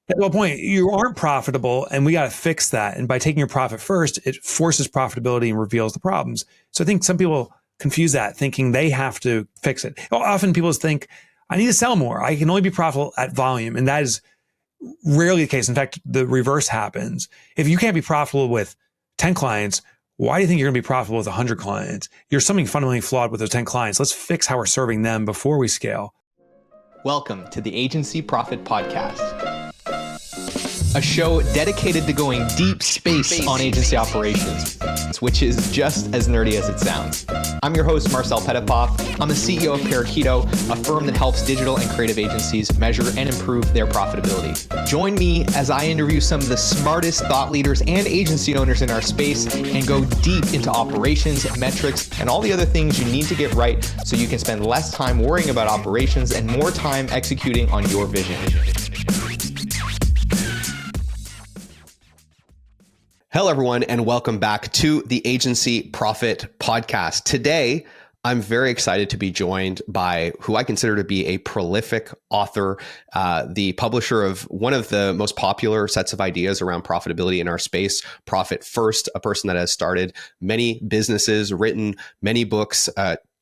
At what point you aren't profitable, and we got to fix that. And by taking your profit first, it forces profitability and reveals the problems. So I think some people confuse that, thinking they have to fix it. Often people think, I need to sell more. I can only be profitable at volume. And that is rarely the case. In fact, the reverse happens. If you can't be profitable with 10 clients, why do you think you're going to be profitable with 100 clients? You're something fundamentally flawed with those 10 clients. Let's fix how we're serving them before we scale. Welcome to the Agency Profit Podcast, a show dedicated to going deep space on agency operations, which is just as nerdy as it sounds. I'm your host, Marcel I'm the CEO of Parakeeto, a firm that helps digital and creative agencies measure and improve their profitability. Join me as I interview some of the smartest thought leaders and agency owners in our space and go deep into operations, metrics, and all the other things you need to get right so you can spend less time worrying about operations and more time executing on your vision. Hello, everyone, and welcome back to the Agency Profit Podcast. Today, I'm very excited to be joined by who I consider to be a prolific author, the publisher of one of the most popular sets of ideas around profitability in our space, Profit First, a person that has started many businesses, written many books,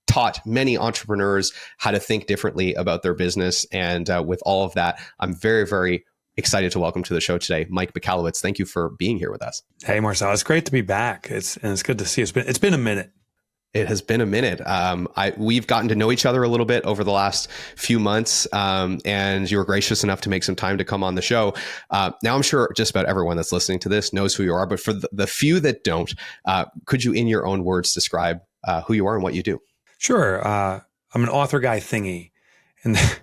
taught many entrepreneurs how to think differently about their business. And with all of that, I'm very, very excited to welcome to the show today, Mike Michalowicz. Thank you for being here with us. Hey, Marcel, it's great to be back. It's good to see you. It's been a minute. It has been a minute. We've gotten to know each other a little bit over the last few months, and you were gracious enough to make some time to come on the show. Now, I'm sure just about everyone that's listening to this knows who you are, but for the few that don't, could you, in your own words, describe who you are and what you do? Sure. I'm an author guy thingy. And the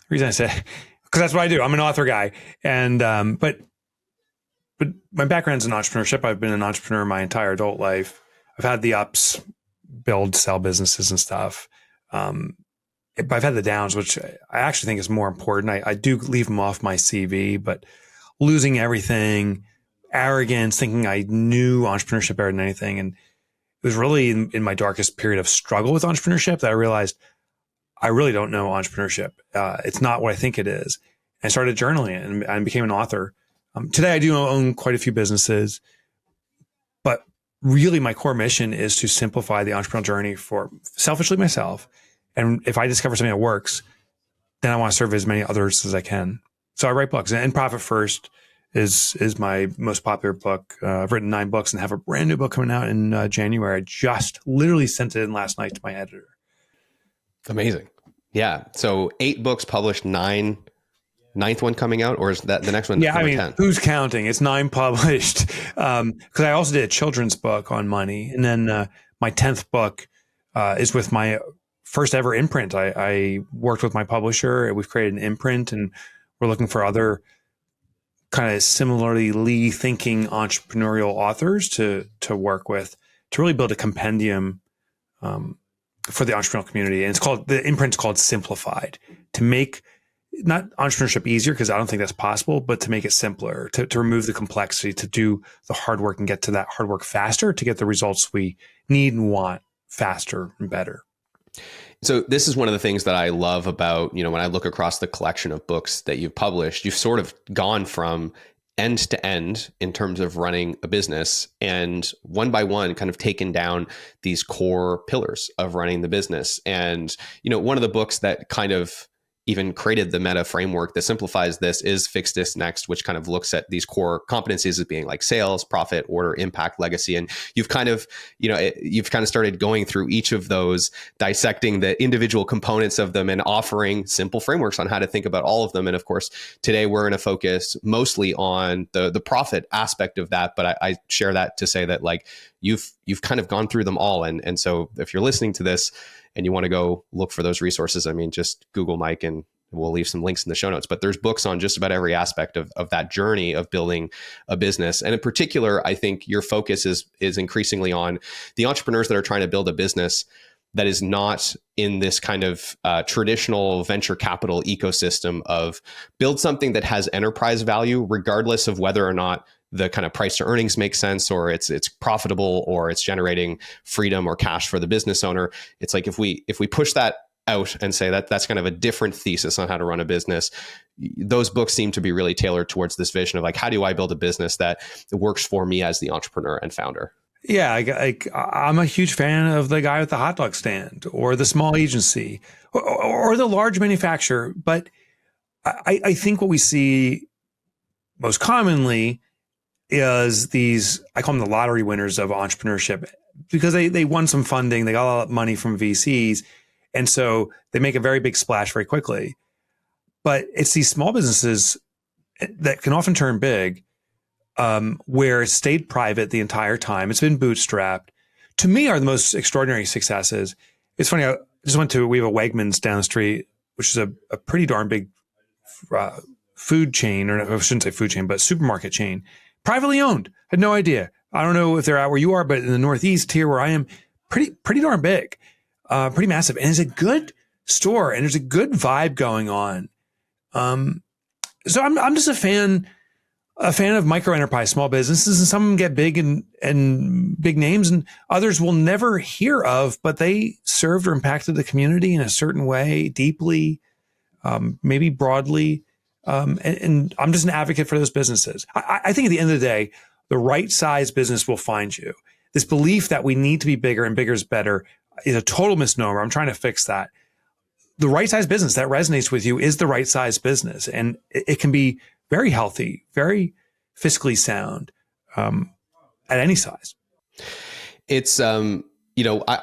reason I say, because that's what I do. I'm an author guy. And, but my background's in entrepreneurship. I've been an entrepreneur my entire adult life. I've had the ups, build, sell businesses and stuff. But I've had the downs, which I actually think is more important. I do leave them off my CV, but losing everything, arrogance, thinking I knew entrepreneurship better than anything. And it was really in my darkest period of struggle with entrepreneurship that I realized I really don't know entrepreneurship. It's not what I think it is. I started journaling it and I became an author. Today, I do own quite a few businesses, but really my core mission is to simplify the entrepreneurial journey for selfishly myself. And if I discover something that works, then I want to serve as many others as I can. So I write books, and Profit First is my most popular book. I've written 9 books and have a brand new book coming out in January. I just literally sent it in last night to my editor. Amazing. Yeah. So 8 books published, 9th one coming out, or is that the next one? Yeah. I mean, 10? Who's counting? It's 9 published. Cause I also did a children's book on money. And then my 10th book is with my first ever imprint. I worked with my publisher. We've created an imprint, and we're looking for other kind of similarly thinking entrepreneurial authors to work with to really build a compendium for the entrepreneurial community. And the imprint's called Simplified, to make not entrepreneurship easier, because I don't think that's possible, but to make it simpler, to remove the complexity, to do the hard work and get to that hard work faster, to get the results we need and want faster and better. So this is one of the things that I love about, when I look across the collection of books that you've published, you've sort of gone from end to end in terms of running a business, and one by one kind of taken down these core pillars of running the business. And, one of the books that kind of even created the meta framework that simplifies this is Fix This Next, which kind of looks at these core competencies as being like sales, profit, order, impact, legacy. And you've kind of started going through each of those, dissecting the individual components of them and offering simple frameworks on how to think about all of them. And of course, today we're going to focus mostly on the profit aspect of that. But I share that to say that like you've kind of gone through them all. And so if you're listening to this and you want to go look for those resources, I mean, just Google Mike and we'll leave some links in the show notes. But there's books on just about every aspect of that journey of building a business. And in particular, I think your focus is increasingly on the entrepreneurs that are trying to build a business that is not in this kind of traditional venture capital ecosystem of build something that has enterprise value, regardless of whether or not the kind of price to earnings makes sense, or it's profitable, or it's generating freedom or cash for the business owner. It's like if we push that out and say that that's kind of a different thesis on how to run a business. Those books seem to be really tailored towards this vision of like, how do I build a business that works for me as the entrepreneur and founder? Yeah, I'm a huge fan of the guy with the hot dog stand or the small agency or the large manufacturer. But I think what we see most commonly is these, I call them the lottery winners of entrepreneurship, because they won some funding, they got a lot of money from VCs. And so they make a very big splash very quickly. But it's these small businesses that can often turn big, where it stayed private the entire time. It's been bootstrapped. To me, are the most extraordinary successes. It's funny, we have a Wegmans down the street, which is a pretty darn big food chain, or I shouldn't say food chain, but supermarket chain, privately owned. I had no idea. I don't know if they're out where you are, but in the Northeast here where I am, pretty darn big, pretty massive. And it's a good store and there's a good vibe going on. So I'm just a fan of micro enterprise, small businesses, and some of them get big and big names, and others we'll never hear of, but they served or impacted the community in a certain way, deeply, maybe broadly. And I'm just an advocate for those businesses. I think at the end of the day, the right size business will find you. This belief that we need to be bigger and bigger is better is a total misnomer. I'm trying to fix that. The right size business that resonates with you is the right size business. And it can be very healthy, very fiscally sound, at any size. It's, I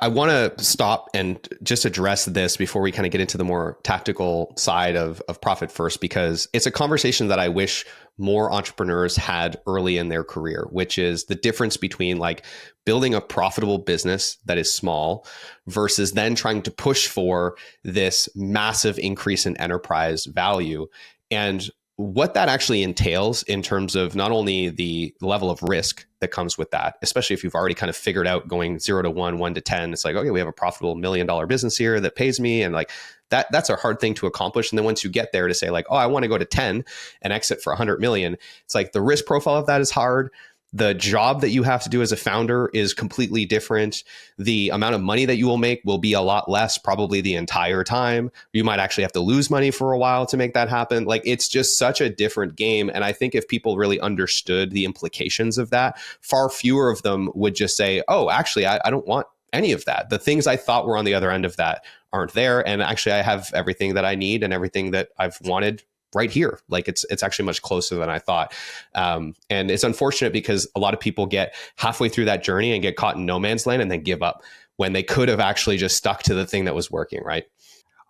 want to stop and just address this before we kind of get into the more tactical side of Profit First, because it's a conversation that I wish more entrepreneurs had early in their career, which is the difference between like building a profitable business that is small versus then trying to push for this massive increase in enterprise value, and what that actually entails in terms of not only the level of risk that comes with that, especially if you've already kind of figured out going 0 to 1, 1 to 10, it's like, okay, we have a profitable $1 million business here that pays me. And like that's a hard thing to accomplish. And then once you get there to say like, oh, I want to go to 10 and exit for 100 million, it's like the risk profile of that is hard. The job that you have to do as a founder is completely different. The amount of money that you will make will be a lot less, probably the entire time. You might actually have to lose money for a while to make that happen. Like, it's just such a different game. And I think if people really understood the implications of that, far fewer of them would just say, oh, actually, I don't want any of that. The things I thought were on the other end of that aren't there. And actually, I have everything that I need and everything that I've wanted right here. Like it's actually much closer than I thought. And it's unfortunate because a lot of people get halfway through that journey and get caught in no man's land and then give up when they could have actually just stuck to the thing that was working, right?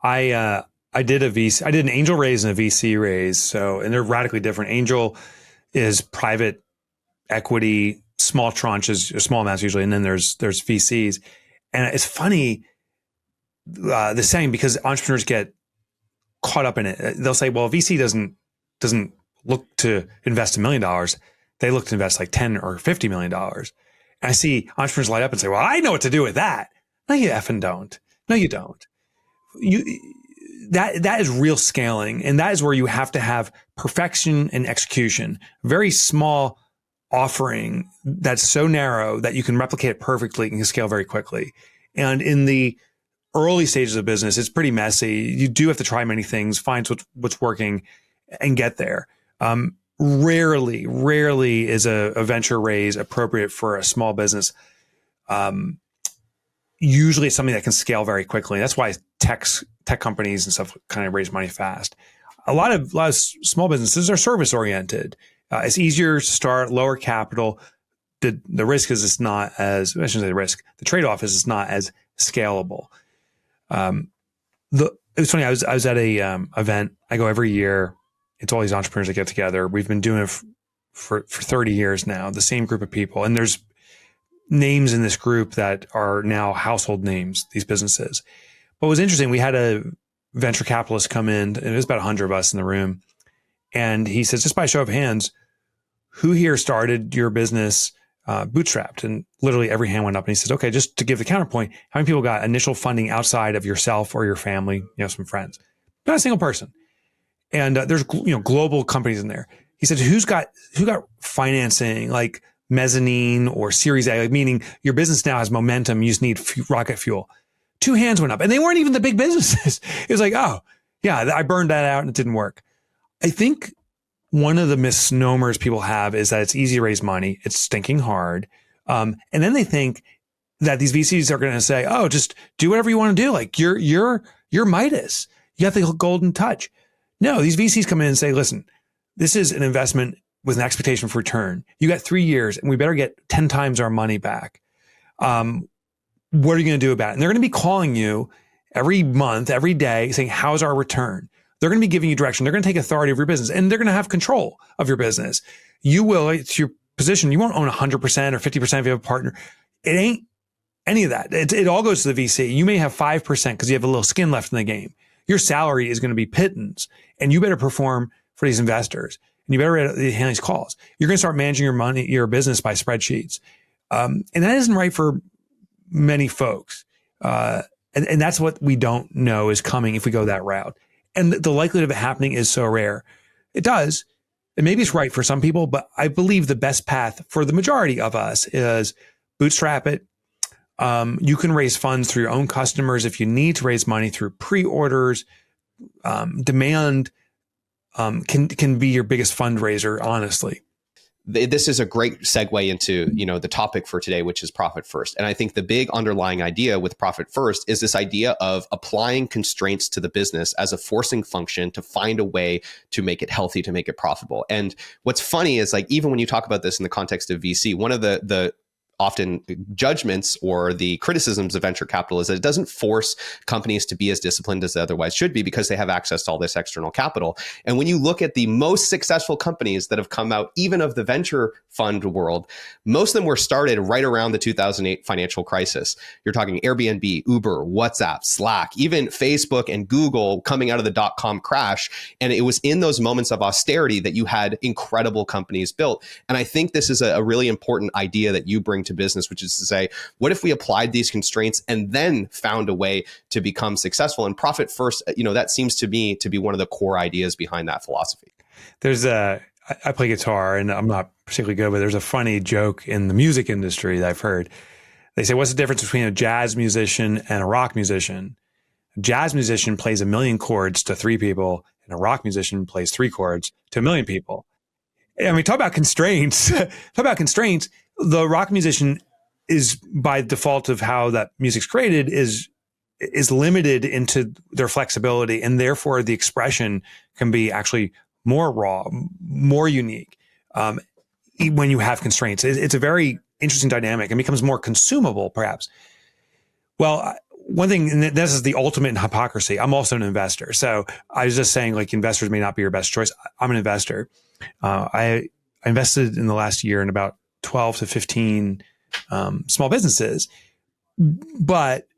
I did an angel raise and a VC raise. So, and they're radically different. Angel is private equity, small tranches, small amounts usually. And then there's VCs. And it's funny, the saying, because entrepreneurs get caught up in it. They'll say, well, VC doesn't look to invest $1 million. They look to invest like 10 or $50 million. And I see entrepreneurs light up and say, well, I know what to do with that. No, you effing don't. No, you don't. That is real scaling. And that is where you have to have perfection and execution. Very small offering that's so narrow that you can replicate it perfectly and can scale very quickly. And in the early stages of business, it's pretty messy. You do have to try many things, find what's working, and get there. Rarely is a venture raise appropriate for a small business. Usually it's something that can scale very quickly. That's why tech companies and stuff kind of raise money fast. A lot of small businesses are service oriented. It's easier to start, lower capital. The risk is it's not as, I shouldn't say the risk, the trade-off is it's not as scalable. It was funny. I was at a event. I go every year. It's all these entrepreneurs that get together. We've been doing it for 30 years now, the same group of people. And there's names in this group that are now household names, these businesses. But what was interesting, we had a venture capitalist come in, and it was about 100 of us in the room. And he says, just by show of hands, who here started your business bootstrapped? And literally every hand went up. And he says, okay, just to give the counterpoint, how many people got initial funding outside of yourself or your family, some friends? Not a single person. And there's global companies in there. He said, who got financing, like mezzanine or Series A, like meaning your business now has momentum, you just need rocket fuel. two hands went up, and they weren't even the big businesses. It was like, oh yeah, I burned that out and it didn't work. I think one of the misnomers people have is that it's easy to raise money. It's stinking hard. And then they think that these VCs are going to say, oh, just do whatever you want to do. Like you're Midas. You have the golden touch. No, these VCs come in and say, listen, this is an investment with an expectation for return. You got 3 years and we better get 10 times our money back. What are you going to do about it? And they're going to be calling you every month, every day saying, how's our return? They're going to be giving you direction. They're going to take authority of your business and they're going to have control of your business. You will, it's your position. You won't own 100% or 50% if you have a partner. It ain't any of that. It all goes to the VC. You may have 5% because you have a little skin left in the game. Your salary is going to be pittance and you better perform for these investors and you better handle these calls. You're going to start managing your money, your business by spreadsheets. And that isn't right for many folks. And that's what we don't know is coming if we go that route. And the likelihood of it happening is so rare. It does. And maybe it's right for some people, but I believe the best path for the majority of us is bootstrap it. You can raise funds through your own customers if you need to raise money through pre-orders. Demand can be your biggest fundraiser, honestly. This is a great segue into, the topic for today, which is profit first. And I think the big underlying idea with profit first is this idea of applying constraints to the business as a forcing function to find a way to make it healthy, to make it profitable. And what's funny is like, even when you talk about this in the context of VC, one of the often judgments or the criticisms of venture capital is that it doesn't force companies to be as disciplined as they otherwise should be because they have access to all this external capital. And when you look at the most successful companies that have come out, even of the venture fund world, most of them were started right around the 2008 financial crisis. You're talking Airbnb, Uber, WhatsApp, Slack, even Facebook and Google coming out of the dot-com crash. And it was in those moments of austerity that you had incredible companies built. And I think this is a really important idea that you bring to business, which is to say, what if we applied these constraints and then found a way to become successful and profit first? That seems to me to be one of the core ideas behind that philosophy. I play guitar and I'm not particularly good, but there's a funny joke in the music industry that I've heard. They say, what's the difference between a jazz musician and a rock musician? A jazz musician plays 1 million chords to 3 people and a rock musician plays 3 chords to 1 million people. I mean, talk about constraints. The rock musician is, by default of how that music's created, is limited into their flexibility, and therefore the expression can be actually more raw, more unique when you have constraints. It's a very interesting dynamic and becomes more consumable, perhaps. Well, one thing, and this is the ultimate in hypocrisy. I'm also an investor. So I was just saying, like, investors may not be your best choice. I'm an investor. I invested in the last year in about 12 to 15 small businesses, but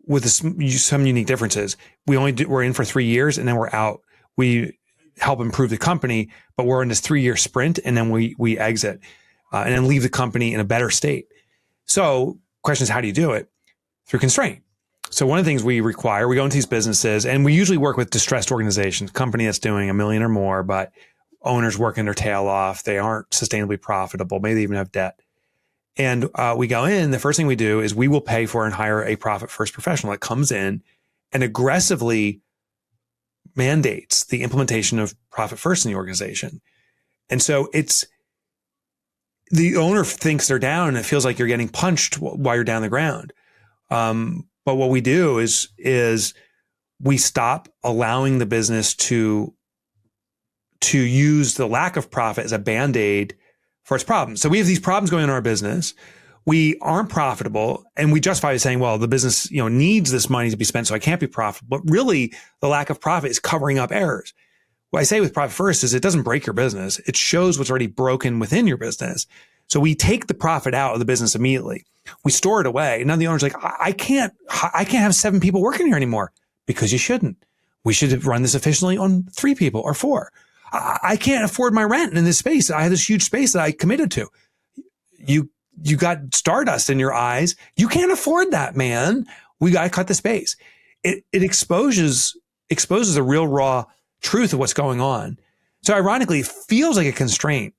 with some unique differences. We're in for 3 years and then we're out. We help improve the company, but we're in this 3-year sprint and then we exit and then leave the company in a better state. So question is, how do you do it? Through constraint. So one of the things we require, we go into these businesses and we usually work with distressed organizations, company that's doing $1 million or more, but owners working their tail off. They aren't sustainably profitable. Maybe they even have debt. And we go in, the first thing we do is we will pay for and hire a profit first professional that comes in and aggressively mandates the implementation of profit first in the organization. And so the owner thinks they're down and it feels like you're getting punched while you're down the ground. But what we do is we stop allowing the business to use the lack of profit as a Band-Aid for its problems. So we have these problems going on in our business. We aren't profitable and we justify it saying, well, the business, needs this money to be spent, so I can't be profitable. But really the lack of profit is covering up errors. What I say with profit first is it doesn't break your business. It shows what's already broken within your business. So we take the profit out of the business immediately. We store it away. And now the owner's like, I can't have 7 people working here anymore, because you shouldn't. We should run this efficiently on 3 people or 4. I can't afford my rent in this space. I have this huge space that I committed to. You got stardust in your eyes. You can't afford that, man. We got to cut the space. It exposes the real raw truth of what's going on. So ironically, it feels like a constraint,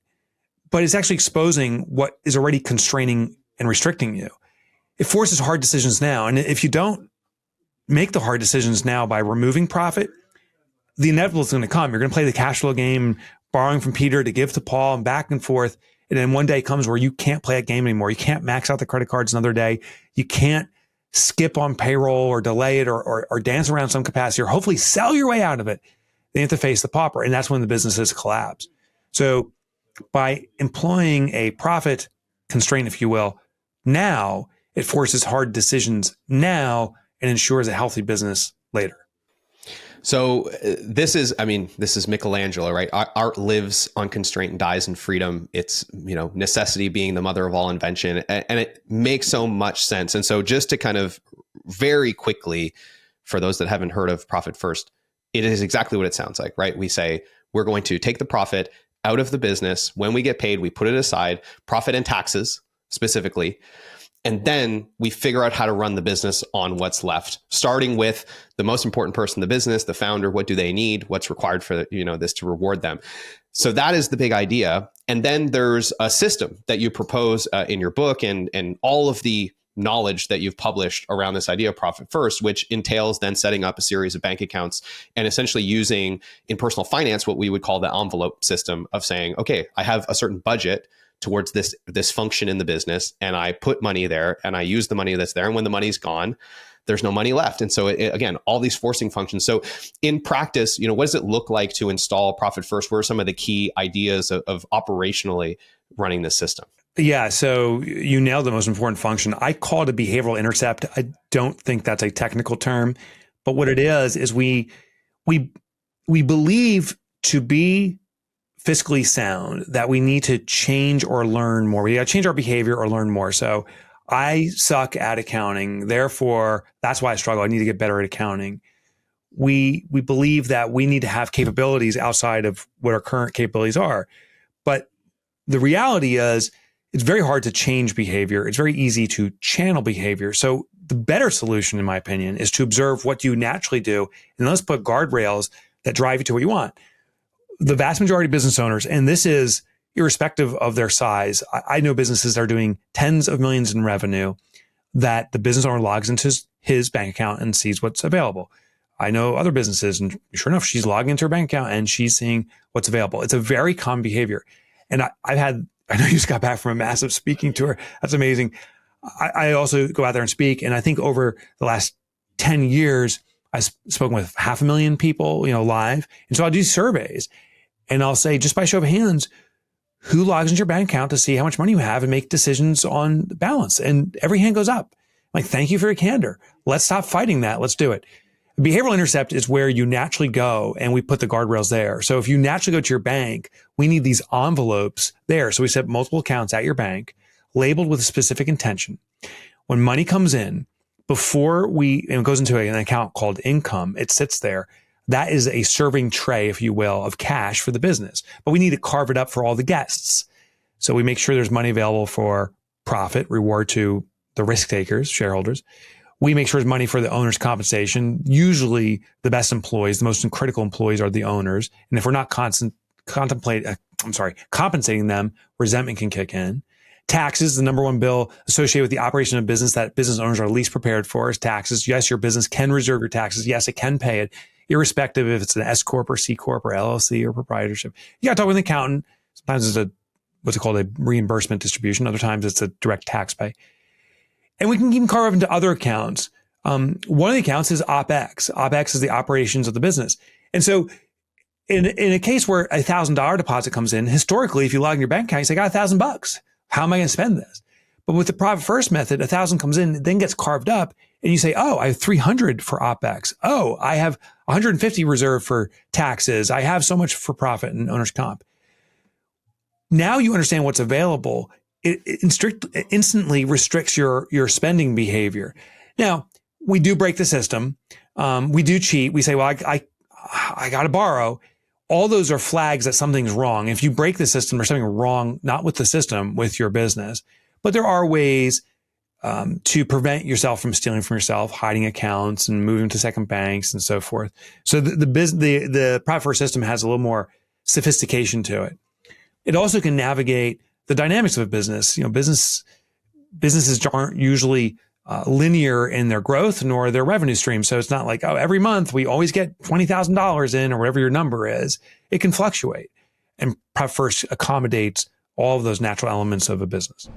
but it's actually exposing what is already constraining and restricting you. it forces hard decisions now. And if you don't make the hard decisions now by removing profit, the inevitable is going to come. You're going to play the cash flow game, borrowing from Peter to give to Paul and back and forth. And then one day comes where you can't play that game anymore. You can't max out the credit cards another day. You can't skip on payroll or delay it or dance around some capacity or hopefully sell your way out of it. They have to face the pauper. And that's when the businesses collapse. So by employing a profit constraint, if you will, now it forces hard decisions now and ensures a healthy business later. So this is Michelangelo, right? Art lives on constraint and dies in freedom. It's, necessity being the mother of all invention, and it makes so much sense. And so just to kind of very quickly, for those that haven't heard of Profit First, it is exactly what it sounds like, right? We say, we're going to take the profit out of the business. When we get paid, we put it aside, profit and taxes specifically. And then we figure out how to run the business on what's left, starting with the most important person in the business, the founder. What do they need? What's required for this to reward them? So that is the big idea. And then there's a system that you propose in your book and all of the knowledge that you've published around this idea of Profit First, which entails then setting up a series of bank accounts and essentially using in personal finance what we would call the envelope system of saying, okay, I have a certain budget towards this function in the business, and I put money there and I use the money that's there. And when the money's gone, there's no money left. And so again, all these forcing functions. So in practice, what does it look like to install Profit First? What are some of the key ideas of operationally running this system? Yeah, so you nailed the most important function. I call it a behavioral intercept. I don't think that's a technical term, but what it is we believe to be fiscally sound that we need to change or learn more. We got to change our behavior or learn more. So I suck at accounting. Therefore, that's why I struggle. I need to get better at accounting. We believe that we need to have capabilities outside of what our current capabilities are. But the reality is it's very hard to change behavior. It's very easy to channel behavior. So the better solution, in my opinion, is to observe what you naturally do. And let's put guardrails that drive you to what you want. The vast majority of business owners, and this is irrespective of their size, I know businesses that are doing tens of millions in revenue that the business owner logs into his bank account and sees what's available. I know other businesses, and sure enough, she's logging into her bank account and she's seeing what's available. It's a very common behavior. And I know you just got back from a massive speaking tour. That's amazing. I also go out there and speak. And I think over the last 10 years, I've spoken with 500,000 people, live. And so I'll do surveys and I'll say, just by show of hands, who logs into your bank account to see how much money you have and make decisions on the balance? And every hand goes up. I'm like, thank you for your candor. Let's stop fighting that. Let's do it. Behavioral intercept is where you naturally go and we put the guardrails there. So if you naturally go to your bank, we need these envelopes there. So we set multiple accounts at your bank labeled with a specific intention. When money comes in, it goes into an account called income, it sits there. That is a serving tray, if you will, of cash for the business. But we need to carve it up for all the guests. So we make sure there's money available for profit, reward to the risk takers, shareholders. We make sure there's money for the owner's compensation. Usually the best employees, the most critical employees are the owners. And if we're not compensating them, resentment can kick in. Taxes, the number one bill associated with the operation of business that business owners are least prepared for is taxes. Yes, your business can reserve your taxes. Yes, it can pay it, irrespective if it's an S Corp or C Corp or LLC or proprietorship. You got to talk with an accountant. Sometimes it's what's it called, a reimbursement distribution. Other times it's a direct tax pay. And we can even carve up into other accounts. One of the accounts is OpEx. OpEx is the operations of the business. And so in a case where $1,000 deposit comes in, historically, if you log in your bank account, you say, I got $1,000. How am I going to spend this? But with the Profit First method, 1,000 comes in, then gets carved up, and you say, oh, I have 300 for OpEx. Oh, I have 150 reserved for taxes. I have so much for profit and owner's comp. Now you understand what's available. It instantly restricts your spending behavior. Now, we do break the system. We do cheat. We say, well, I got to borrow. All those are flags that something's wrong. If you break the system, there's something wrong, not with the system, with your business. But there are ways to prevent yourself from stealing from yourself, hiding accounts and moving to second banks and so forth. So the Profit First system has a little more sophistication to it. It also can navigate the dynamics of a business. Businesses aren't usually linear in their growth nor their revenue stream. So it's not like, oh, every month we always get $20,000 in or whatever your number is. It can fluctuate. And Profit First accommodates all of those natural elements of a business.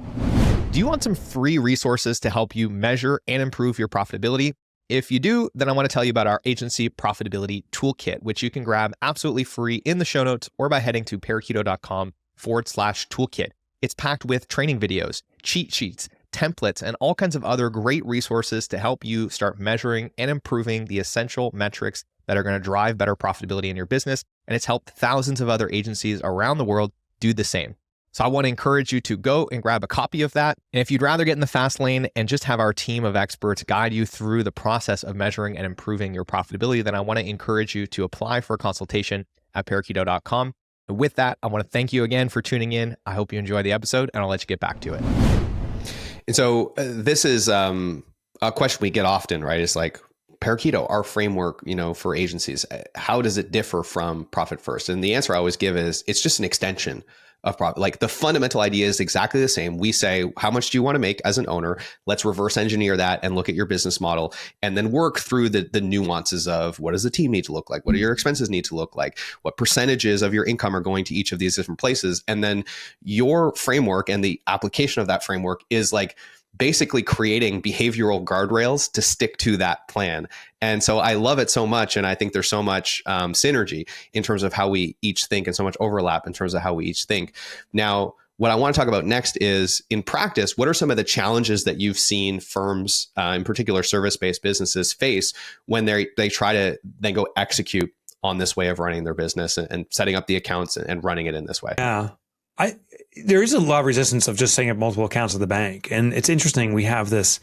Do you want some free resources to help you measure and improve your profitability? If you do, then I want to tell you about our agency profitability toolkit, which you can grab absolutely free in the show notes or by heading to parakeeto.com/toolkit. It's packed with training videos, cheat sheets, templates, and all kinds of other great resources to help you start measuring and improving the essential metrics that are going to drive better profitability in your business. And it's helped thousands of other agencies around the world do the same. So I want to encourage you to go and grab a copy of that. And if you'd rather get in the fast lane and just have our team of experts guide you through the process of measuring and improving your profitability, then I want to encourage you to apply for a consultation at parakeeto.com. And with that, I want to thank you again for tuning in. I hope you enjoy the episode, and I'll let you get back to it. And so this is a question we get often, right? It's like, Parakeeto, our framework, for agencies, how does it differ from Profit First? And the answer I always give is it's just an extension of profit. Like the fundamental idea is exactly the same. We say, how much do you want to make as an owner? Let's reverse engineer that and look at your business model and then work through the nuances of what does the team need to look like? What do your expenses need to look like? What percentages of your income are going to each of these different places? And then your framework and the application of that framework is like basically creating behavioral guardrails to stick to that plan. And so I love it so much. And I think there's so much synergy in terms of how we each think and so much overlap in terms of how we each think. Now, what I want to talk about next is in practice, what are some of the challenges that you've seen firms, in particular service-based businesses, face when they try to then go execute on this way of running their business and setting up the accounts and running it in this way? Yeah. There is a lot of resistance of just setting up multiple accounts at the bank. And it's interesting. We have this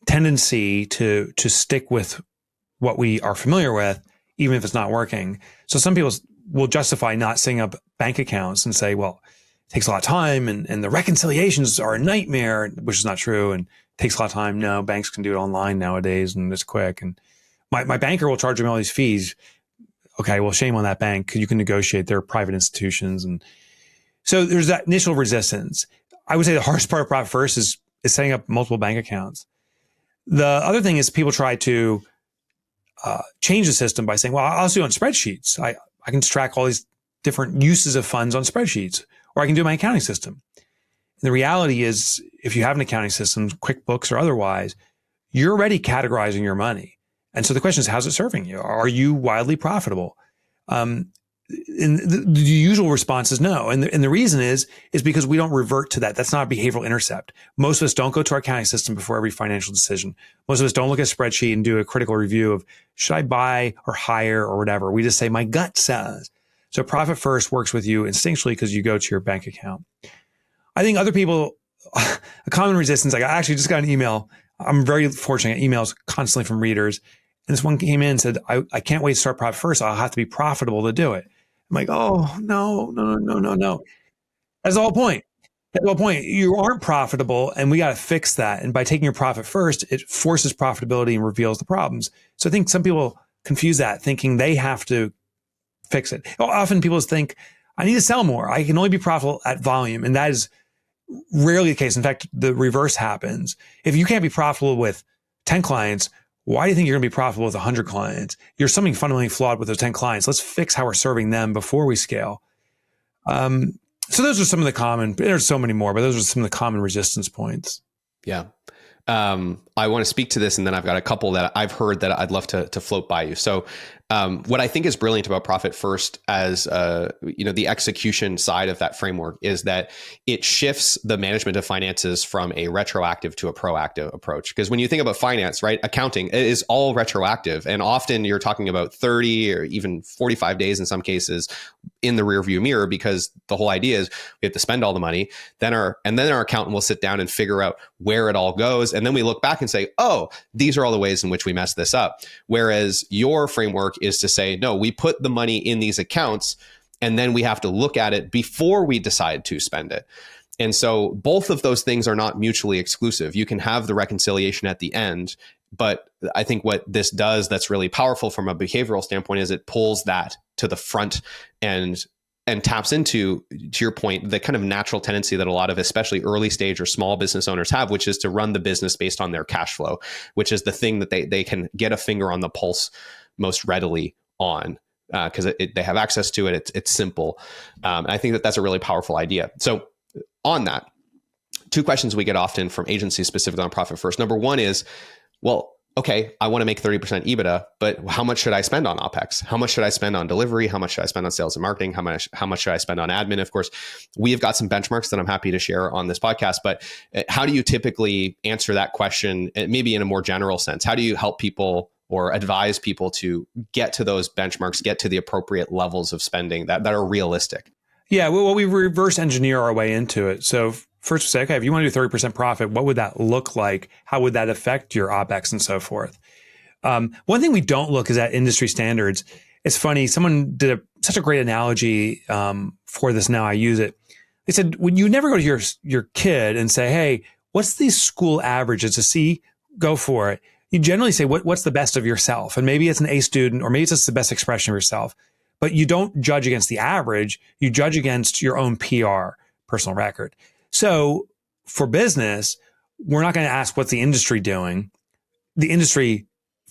tendency to stick with what we are familiar with, even if it's not working. So some people will justify not setting up bank accounts and say, well, it takes a lot of time and the reconciliations are a nightmare, which is not true. And it takes a lot of time. No, banks can do it online nowadays and it's quick. And my banker will charge me all these fees. Okay, well, shame on that bank because you can negotiate. They're private institutions. And so there's that initial resistance. I would say the hardest part of Profit First is setting up multiple bank accounts. The other thing is people try to change the system by saying, well, I'll do it on spreadsheets. I can track all these different uses of funds on spreadsheets, or I can do my accounting system. And the reality is, if you have an accounting system, QuickBooks or otherwise, you're already categorizing your money. And so the question is, how's it serving you? Are you wildly profitable? And the usual response is no. And the reason is because we don't revert to that. That's not a behavioral intercept. Most of us don't go to our accounting system before every financial decision. Most of us don't look at a spreadsheet and do a critical review of should I buy or hire or whatever. We just say my gut says. So Profit First works with you instinctually because you go to your bank account. I think other people, a common resistance, like I actually just got an email. I'm very fortunate. I get emails constantly from readers. And this one came in and said, I can't wait to start Profit First. I'll have to be profitable to do it. I'm like, oh, no. That's the whole point. That's the whole point. You aren't profitable and we got to fix that. And by taking your profit first, it forces profitability and reveals the problems. So I think some people confuse that thinking they have to fix it. Often people think, I need to sell more. I can only be profitable at volume. And that is rarely the case. In fact, the reverse happens. If you can't be profitable with 10 clients, why do you think you're going to be profitable with 100 clients? You're something fundamentally flawed with those 10 clients. Let's fix how we're serving them before we scale. So those are some of the common, there's so many more, but those are some of the common resistance points. Yeah. I want to speak to this, and then I've got a couple that I've heard that I'd love to float by you. So what I think is brilliant about Profit First as the execution side of that framework is that it shifts the management of finances from a retroactive to a proactive approach. Because when you think about finance, right, accounting is all retroactive, and often you're talking about 30 or even 45 days in some cases in the rearview mirror, because the whole idea is we have to spend all the money. Then our accountant will sit down and figure out where it all goes, and then we look back and say, oh, these are all the ways in which we messed this up. Whereas your framework is to say, no, we put the money in these accounts and then we have to look at it before we decide to spend it. And so both of those things are not mutually exclusive. You can have the reconciliation at the end, but I think what this does that's really powerful from a behavioral standpoint is it pulls that to the front and and taps into, to your point, the kind of natural tendency that a lot of especially early stage or small business owners have, which is to run the business based on their cash flow, which is the thing that they can get a finger on the pulse most readily on, because they have access to it. It's simple. And I think that that's a really powerful idea. So on that, two questions we get often from agencies specifically on Profit First. Number one is, well, okay, I want to make 30% EBITDA, but how much should I spend on OpEx? How much should I spend on delivery? How much should I spend on sales and marketing? How much should I spend on admin? Of course, we have got some benchmarks that I'm happy to share on this podcast, but how do you typically answer that question, maybe in a more general sense? How do you help people or advise people to get to those benchmarks, get to the appropriate levels of spending that are realistic? Yeah, well, we reverse engineer our way into it. So first we say, okay, if you want to do 30% profit, what would that look like? How would that affect your OpEx and so forth? One thing we don't look is at industry standards. It's funny, someone did such a great analogy for this, now I use it. They said, when you never go to your kid and say, hey, what's the school average? It's a C, go for it. You generally say, what's the best of yourself? And maybe it's an A student, or maybe it's just the best expression of yourself. But you don't judge against the average, you judge against your own PR, personal record. So for business, we're not going to ask what's the industry doing. The industry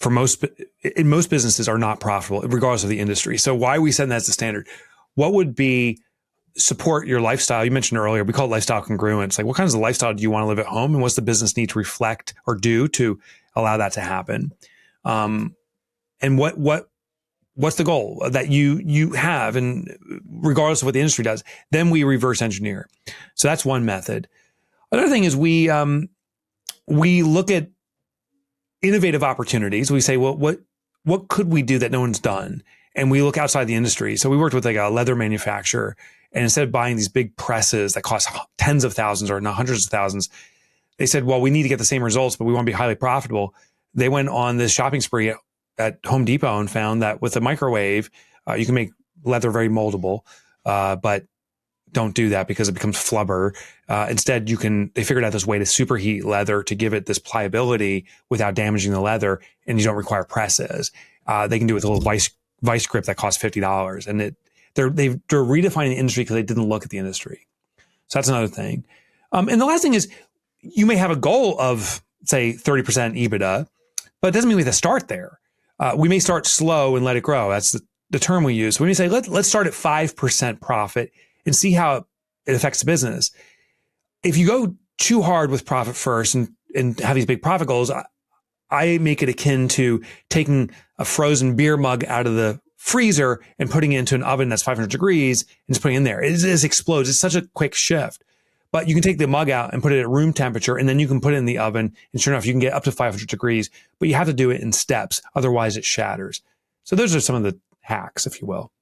in most businesses are not profitable regardless of the industry. So why are we setting that as the standard? What would be support your lifestyle? You mentioned earlier, we call it lifestyle congruence. Like, what kinds of lifestyle do you want to live at home? And what's the business need to reflect or do to allow that to happen? And what's the goal that you have, and regardless of what the industry does, then we reverse engineer. So that's one method. Another thing is we look at innovative opportunities. We say, well, what could we do that no one's done? And we look outside the industry. So we worked with like a leather manufacturer, and instead of buying these big presses that cost tens of thousands or not hundreds of thousands, they said, well, we need to get the same results, but we want to be highly profitable. They went on this shopping spree at Home Depot and found that with a microwave, you can make leather very moldable, but don't do that because it becomes flubber. Instead, they figured out this way to superheat leather to give it this pliability without damaging the leather, and you don't require presses. They can do it with a little vice grip that costs $50, and they're redefining the industry because they didn't look at the industry. So that's another thing. And the last thing is, you may have a goal of, say, 30% EBITDA, but it doesn't mean we have to start there. We may start slow and let it grow. That's the term we use. So we may say, let's start at 5% profit and see how it affects the business. If you go too hard with profit first and have these big profit goals, I make it akin to taking a frozen beer mug out of the freezer and putting it into an oven that's 500 degrees and just putting it in there. It just explodes. It's such a quick shift. But you can take the mug out and put it at room temperature, and then you can put it in the oven. And sure enough, you can get up to 500 degrees, but you have to do it in steps. Otherwise, it shatters. So those are some of the hacks, if you will.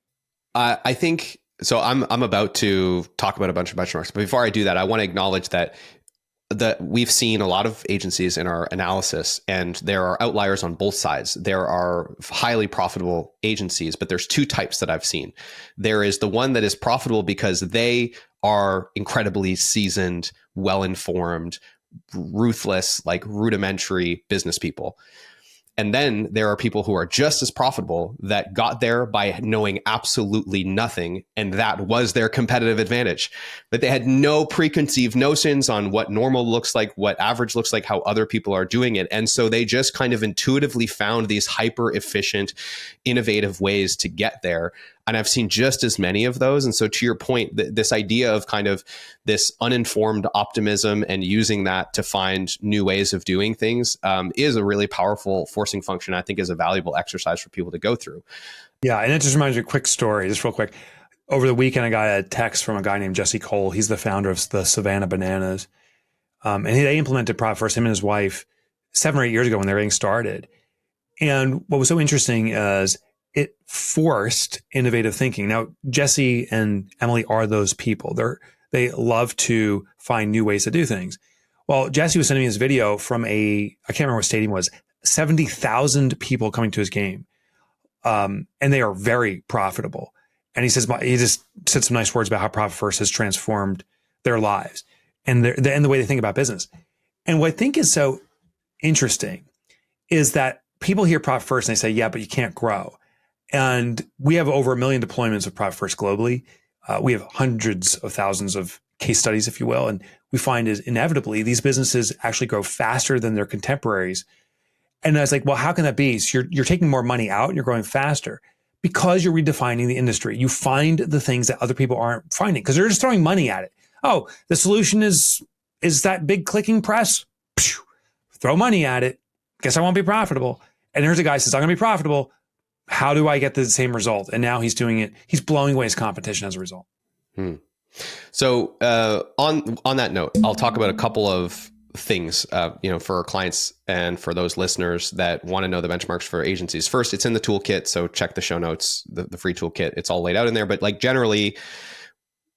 I think, so I'm about to talk about a bunch of benchmarks, but before I do that, I want to acknowledge that we've seen a lot of agencies in our analysis, and there are outliers on both sides. There are highly profitable agencies, but there's two types that I've seen. There is the one that is profitable because they are incredibly seasoned, well-informed, ruthless, like rudimentary business people. And then there are people who are just as profitable that got there by knowing absolutely nothing, and that was their competitive advantage. That they had no preconceived notions on what normal looks like, what average looks like, how other people are doing it. And so they just kind of intuitively found these hyper efficient, innovative ways to get there. And I've seen just as many of those. And so to your point, this idea of kind of this uninformed optimism and using that to find new ways of doing things is a really powerful forcing function. I think is a valuable exercise for people to go through. Yeah. And it just reminds me of a quick story, just real quick. Over the weekend, I got a text from a guy named Jesse Cole. He's the founder of the Savannah Bananas. And they implemented Profit First, him and his wife, 7 or 8 years ago when they were getting started. And what was so interesting is it forced innovative thinking. Now, Jesse and Emily are those people. They love to find new ways to do things. Well, Jesse was sending me this video from I can't remember what stadium it was, 70,000 people coming to his game. And they are very profitable. And he just said some nice words about how Profit First has transformed their lives and the way they think about business. And what I think is so interesting is that people hear Profit First and they say, yeah, but you can't grow. And we have over 1 million deployments of Profit First globally. We have hundreds of thousands of case studies, if you will. And we find is inevitably these businesses actually grow faster than their contemporaries. And I was like, well, how can that be? So you're taking more money out and you're growing faster because you're redefining the industry. You find the things that other people aren't finding because they're just throwing money at it. Oh, the solution is that big clicking press. Phew, throw money at it. Guess I won't be profitable. And here's a guy who says, I'm going to be profitable. How do I get the same result? And now he's doing it. He's blowing away his competition as a result. So on that note, I'll talk about a couple of things, for our clients and for those listeners that want to know the benchmarks for agencies. First, it's in the toolkit. So check the show notes, the free toolkit. It's all laid out in there. But like generally,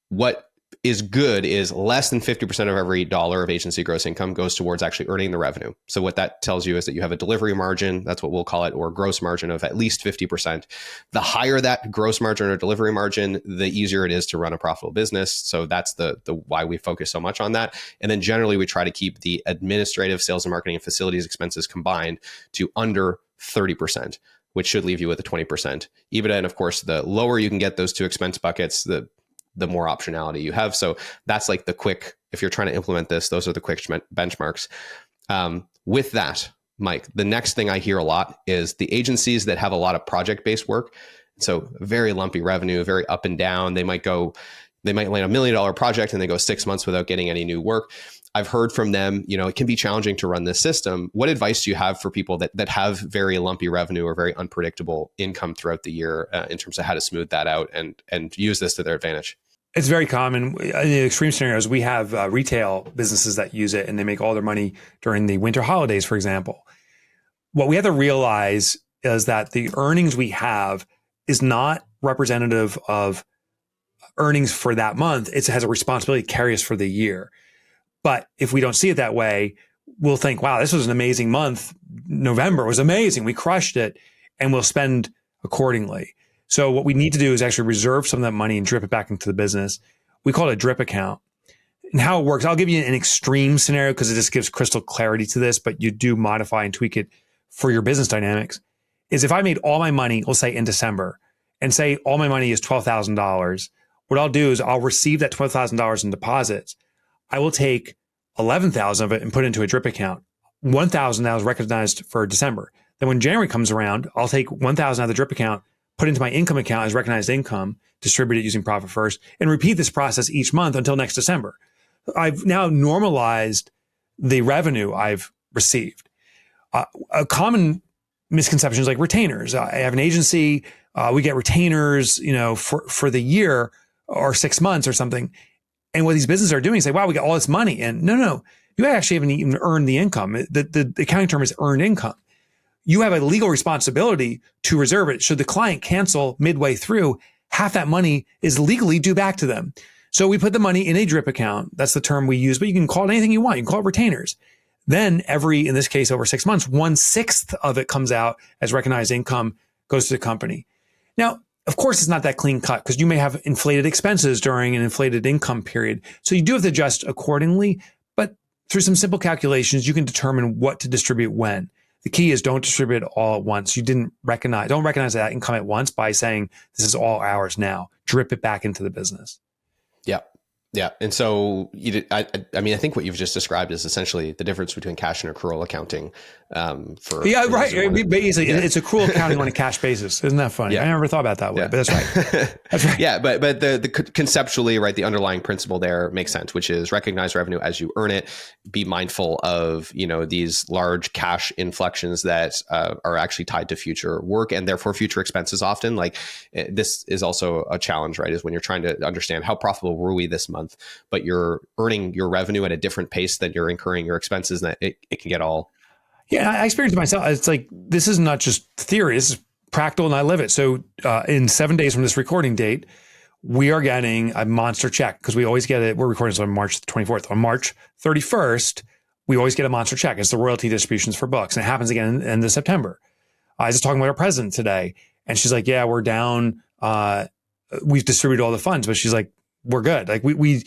what is good is less than 50% of every dollar of agency gross income goes towards actually earning the revenue. So what that tells you is that you have a delivery margin, that's what we'll call it, or gross margin of at least 50%. The higher that gross margin or delivery margin, the easier it is to run a profitable business. So that's the why we focus so much on that. And then generally we try to keep the administrative, sales and marketing and facilities expenses combined to under 30%, which should leave you with a 20% EBITDA. And of course, the lower you can get those two expense buckets, the more optionality you have. So that's like the quick, if you're trying to implement this, those are the quick benchmarks. With that, Mike, the next thing I hear a lot is the agencies that have a lot of project-based work. So very lumpy revenue, very up and down. They might land $1 million project and they go 6 months without getting any new work. I've heard from them, it can be challenging to run this system. What advice do you have for people that have very lumpy revenue or very unpredictable income throughout the year in terms of how to smooth that out and use this to their advantage? It's very common. In the extreme scenarios, we have retail businesses that use it and they make all their money during the winter holidays, for example. What we have to realize is that the earnings we have is not representative of earnings for that month. It has a responsibility to carry us for the year. But if we don't see it that way, we'll think, wow, this was an amazing month. November was amazing. We crushed it. And we'll spend accordingly. So what we need to do is actually reserve some of that money and drip it back into the business. We call it a drip account. And how it works, I'll give you an extreme scenario because it just gives crystal clarity to this, but you do modify and tweak it for your business dynamics, is if I made all my money, let's say in December, and say all my money is $12,000, what I'll do is I'll receive that $12,000 in deposits. I will take 11,000 of it and put it into a drip account. 1,000 now is recognized for December. Then when January comes around, I'll take 1,000 out of the drip account, put into my income account as recognized income, distribute it using Profit First, and repeat this process each month until next December. I've now normalized the revenue I've received. A common misconception is like retainers. I have an agency, we get retainers, for the year or 6 months or something. And what these businesses are doing is say, wow, we got all this money. And no, you actually haven't even earned the income. The accounting term is earned income. You have a legal responsibility to reserve it. Should the client cancel midway through, half that money is legally due back to them. So we put the money in a drip account. That's the term we use, but you can call it anything you want. You can call it retainers. Then in this case, over 6 months, 1/6 of it comes out as recognized income, goes to the company. Now, of course, it's not that clean cut because you may have inflated expenses during an inflated income period. So you do have to adjust accordingly, but through some simple calculations, you can determine what to distribute when. The key is don't distribute it all at once. Don't recognize that income at once by saying this is all ours now. Drip it back into the business. Yeah. Yeah. And so I think what you've just described is essentially the difference between cash and accrual accounting. Right. Basically, it's accrual accounting on a cash basis. Isn't that funny? Yeah. I never thought about it that way, but that's right. That's right. Yeah. But the conceptually, right, the underlying principle there makes sense, which is recognize revenue as you earn it. Be mindful of, these large cash inflections that are actually tied to future work and therefore future expenses often. Like this is also a challenge, right? Is when you're trying to understand how profitable were we this month, but you're earning your revenue at a different pace than you're incurring your expenses, and that it can get all. Yeah, I experienced it myself. It's like, this is not just theory, this is practical and I live it. So in 7 days from this recording date, we are getting a monster check because we always get it. We're recording this on March 24th. On March 31st, we always get a monster check. It's the royalty distributions for books. And it happens again in the September. I was just talking with our president today and she's like, yeah, we're down. We've distributed all the funds, but she's like, we're good. Like we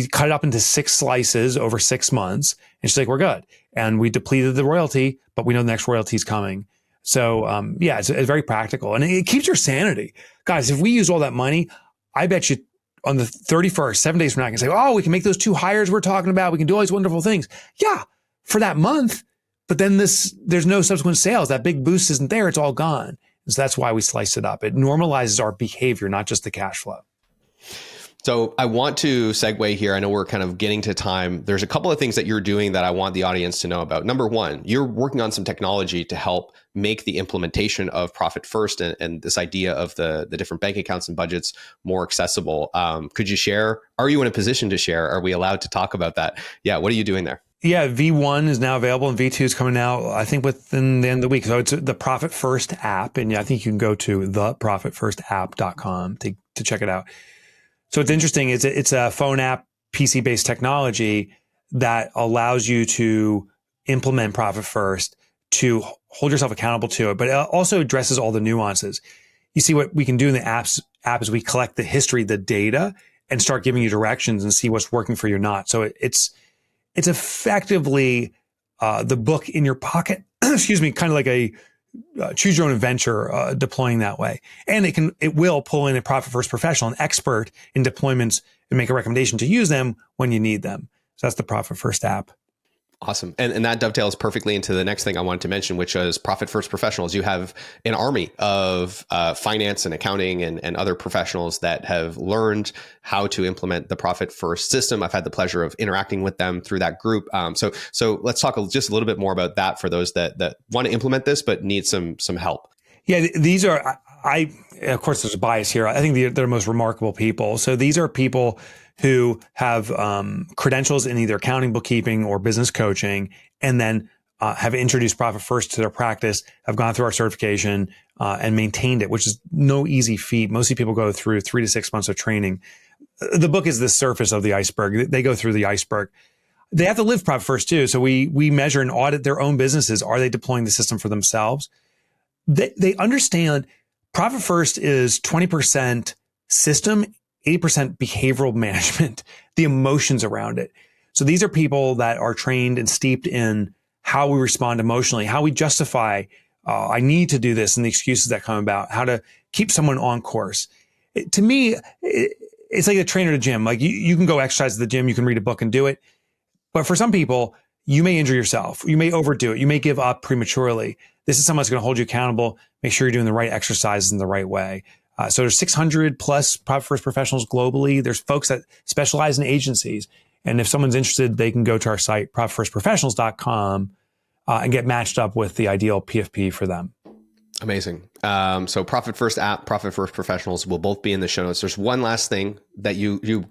cut it up into 6 slices over 6 months. And she's like, we're good. And we depleted the royalty, but we know the next royalty is coming. So it's very practical and it keeps your sanity. Guys, if we use all that money, I bet you on the 31st, 7 days from now, I can say, oh, we can make those 2 hires we're talking about. We can do all these wonderful things. Yeah, for that month. But then there's no subsequent sales. That big boost isn't there. It's all gone. And so that's why we slice it up. It normalizes our behavior, not just the cash flow. So I want to segue here. I know we're kind of getting to time. There's a couple of things that you're doing that I want the audience to know about. Number one, you're working on some technology to help make the implementation of Profit First and this idea of the different bank accounts and budgets more accessible. Could you share? Are you in a position to share? Are we allowed to talk about that? Yeah. What are you doing there? Yeah, V1 is now available and V2 is coming out, I think, within the end of the week. So it's the Profit First app. And I think you can go to theprofitfirstapp.com to check it out. So it's interesting. It's a phone app, PC-based technology that allows you to implement Profit First, to hold yourself accountable to it, but it also addresses all the nuances. You see, what we can do in the app is we collect the history, the data, and start giving you directions and see what's working for you or not. So it's effectively the book in your pocket, excuse me, kind of like a choose your own adventure deploying that way. And it will pull in a Profit First professional, an expert in deployments, and make a recommendation to use them when you need them. So that's the Profit First app. Awesome. And that dovetails perfectly into the next thing I wanted to mention, which is Profit First professionals. You have an army of finance and accounting and other professionals that have learned how to implement the Profit First system. I've had the pleasure of interacting with them through that group. So let's talk just a little bit more about that for those that want to implement this, but need some help. Yeah, these are, of course, there's a bias here. I think they're the most remarkable people. So these are people who have credentials in either accounting, bookkeeping, or business coaching, and then have introduced Profit First to their practice, have gone through our certification and maintained it, which is no easy feat. Most people go through 3 to 6 months of training. The book is the surface of the iceberg. They go through the iceberg. They have to live Profit First too. So we measure and audit their own businesses. Are they deploying the system for themselves? They understand Profit First is 20% system, 80% behavioral management, the emotions around it. So these are people that are trained and steeped in how we respond emotionally, how we justify, I need to do this, and the excuses that come about, how to keep someone on course. To me, it's like a trainer at a gym. Like you can go exercise at the gym, you can read a book and do it. But for some people, you may injure yourself. You may overdo it. You may give up prematurely. This is someone that's going to hold you accountable, make sure you're doing the right exercises in the right way. So there's 600 plus Profit First professionals globally. There's folks that specialize in agencies. And if someone's interested, they can go to our site, profitfirstprofessionals.com, and get matched up with the ideal PFP for them. Amazing. So Profit First app, Profit First professionals will both be in the show notes. There's one last thing that you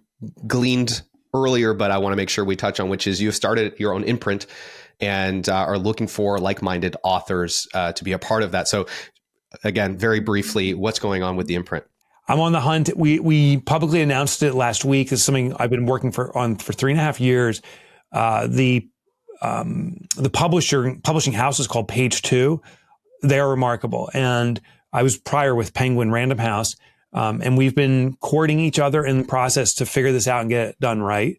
gleaned earlier, but I want to make sure we touch on, which is you've started your own imprint and are looking for like-minded authors to be a part of that. So again, very briefly, what's going on with the imprint? I'm on the hunt. We publicly announced it last week. It's something I've been working for 3.5 years. The publishing house is called Page 2. They're remarkable. And I was prior with Penguin Random House. And we've been courting each other in the process to figure this out and get it done right.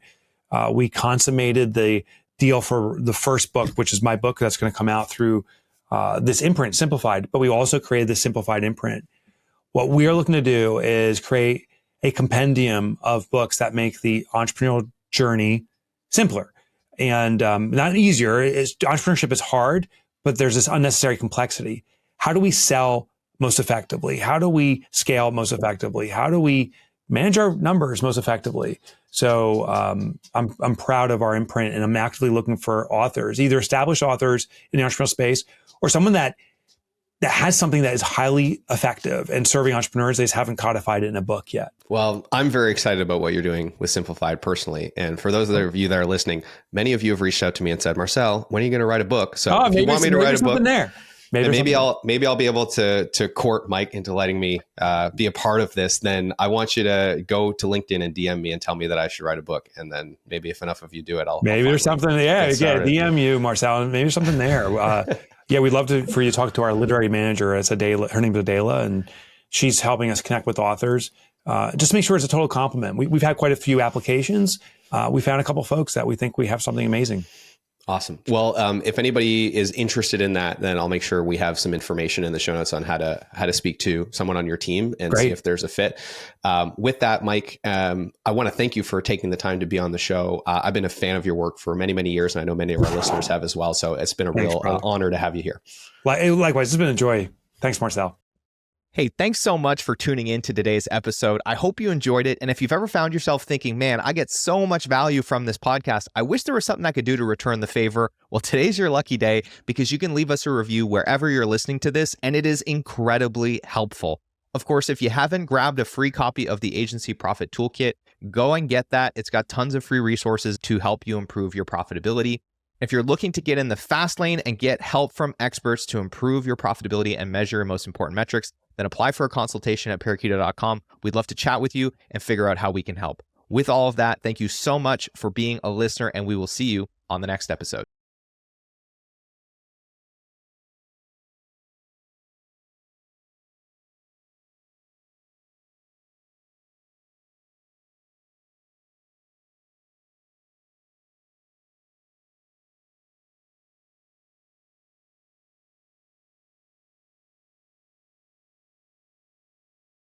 We consummated the deal for the first book, which is my book that's going to come out through this imprint, Simplified, but we also created the Simplified imprint. What we are looking to do is create a compendium of books that make the entrepreneurial journey simpler and not easier. Entrepreneurship is hard, but there's this unnecessary complexity. How do we sell most effectively? How do we scale most effectively? How do we manage our numbers most effectively? So I'm proud of our imprint, and I'm actively looking for authors, either established authors in the entrepreneurial space or someone that has something that is highly effective and serving entrepreneurs. They just haven't codified it in a book yet. Well, I'm very excited about what you're doing with Simplified personally. And for those of you that are listening, many of you have reached out to me and said, Marcel, when are you going to write a book? So if you want me to write a book, there. Maybe I'll be able to court Mike into letting me be a part of this. Then I want you to go to LinkedIn and DM me and tell me that I should write a book. And then maybe if enough of you do it, I'll there's something. Yeah, DM you, Marcel. Maybe there's something there. Yeah, we'd love for you to talk to our literary manager. It's Adela. Her name's Adela, and she's helping us connect with authors. Just make sure it's a total compliment. We've had quite a few applications. We found a couple folks that we think we have something amazing. Awesome. Well, if anybody is interested in that, then I'll make sure we have some information in the show notes on how to speak to someone on your team and see if there's a fit. With that, Mike, I want to thank you for taking the time to be on the show. I've been a fan of your work for many, many years, and I know many of our listeners have as well. So it's been a real honor to have you here. Likewise, it's been a joy. Thanks, Marcel. Hey, thanks so much for tuning in to today's episode. I hope you enjoyed it. And if you've ever found yourself thinking, man, I get so much value from this podcast, I wish there was something I could do to return the favor. Well, today's your lucky day because you can leave us a review wherever you're listening to this, and it is incredibly helpful. Of course, if you haven't grabbed a free copy of the Agency Profit Toolkit, go and get that. It's got tons of free resources to help you improve your profitability. If you're looking to get in the fast lane and get help from experts to improve your profitability and measure your most important metrics, then apply for a consultation at Parakeeto.com. We'd love to chat with you and figure out how we can help. With all of that, thank you so much for being a listener, and we will see you on the next episode.